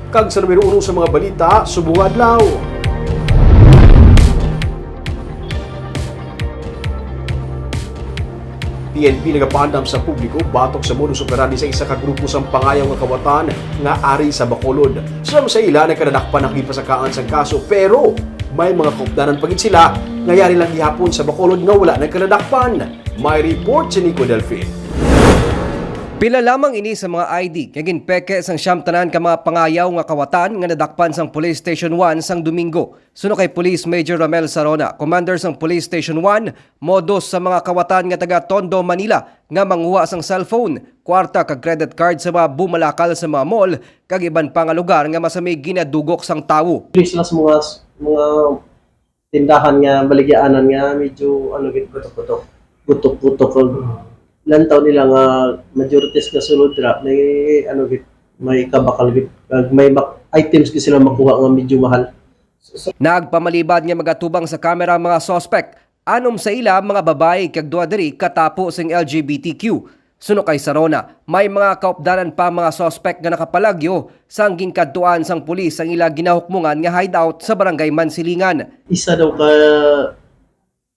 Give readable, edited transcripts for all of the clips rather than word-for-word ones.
Kag sa numero 1 sa mga balita, subong adlaw. PNP nagapandam sa publiko batok sa modus operandi sa isa ka grupo sa pangayaw nga kawatan nga ari sa Bacolod. Sama sa ila nagkadakpan nakipasakaan sa kaso pero may mga kaupdanan pagit sila nga yari lang gihapon sa Bacolod nga wala nagkadakpan. May report si Nico Delfin. Pila lamang ini sa mga ID nga ginpeke sang siyam tanan ka mga pangayaw nga kawatan nga nadakpan sang Police Station 1 sang Domingo. Suno kay Police Major Ramel Sarona, Commander sang Police Station 1, modos sa mga kawatan nga taga Tondo, Manila nga manguha sang cellphone, kwarta kag credit card sa mga bumalakal sa mga mall kag iban pa nga lugar nga masamay ginadugok sang tawo. Sila sa mga tindahan nga baligyaanan nga medyo gutok-gutok. Ilan taon nila nga majorities nga sulod ra may kabakal may items ka sila makuha nga medyo mahal. Nagpamalibad nga magatubang sa kamera ang mga suspect. Anom sa ila mga babae kag duha diri katapo sing LGBTQ. Suno kay Sarona, may mga kaupdanan pa mga suspect nga nakapalagyo sang gingkadtuan sang pulis ang ila ginahukmungan nga hideout sa barangay Mansilingan. Isa daw ka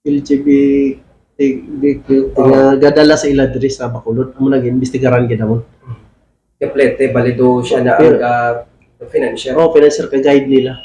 LGBT gadala sa ila diri sa Bacolod amo nag-imbestigaran ginamon. Komplete balido siya na ang financial. Financial ka guide nila.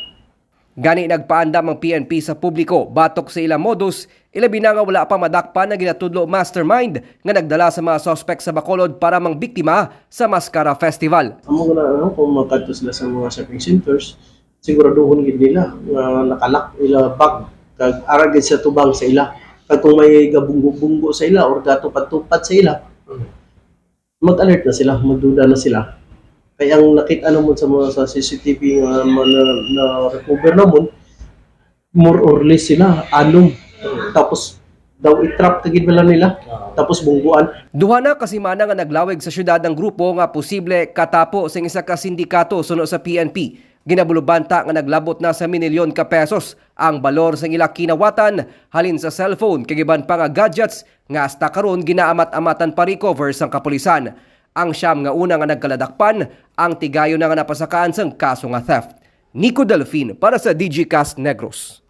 Gani nagpaandam ang PNP sa publiko batok sa ilang modus, ilabi na nga wala pa madakpan na ginatudlo mastermind nga nagdala sa mga suspect sa Bacolod para mang biktima sa Mascara Festival. Amo na kung makadto sila sa mga shopping centers, siguraduhon gid nila nga nakalak ila bag kag aragid sa tubang sa ila. Kag kung may gabunggo-bunggo sa ila or gatupad-tupad sa ila, mag-alert na sila, magduda na sila. Kaya ang nakita naman sa mga sa CCTV na recover naman, more or less sila, anong. Tapos daw i-trap tagid bala nila, tapos bungguan. Duha na kasi mana nga naglawig sa syudad ng grupo nga posible katapo sa isa ka sindikato suno sa PNP. Ginabulubanta nga naglabot na sa minilyon ka pesos ang balor sa ila kinawatan halin sa cellphone kag iban pa nga gadgets nga hasta karon ginaamat-amatan pa recover sang kapulisan. Ang siyam nga una nga nagkaladakpan ang tigayo na nga napasakaan sang kaso nga theft. Nico Delfin para sa DigiCast Negros.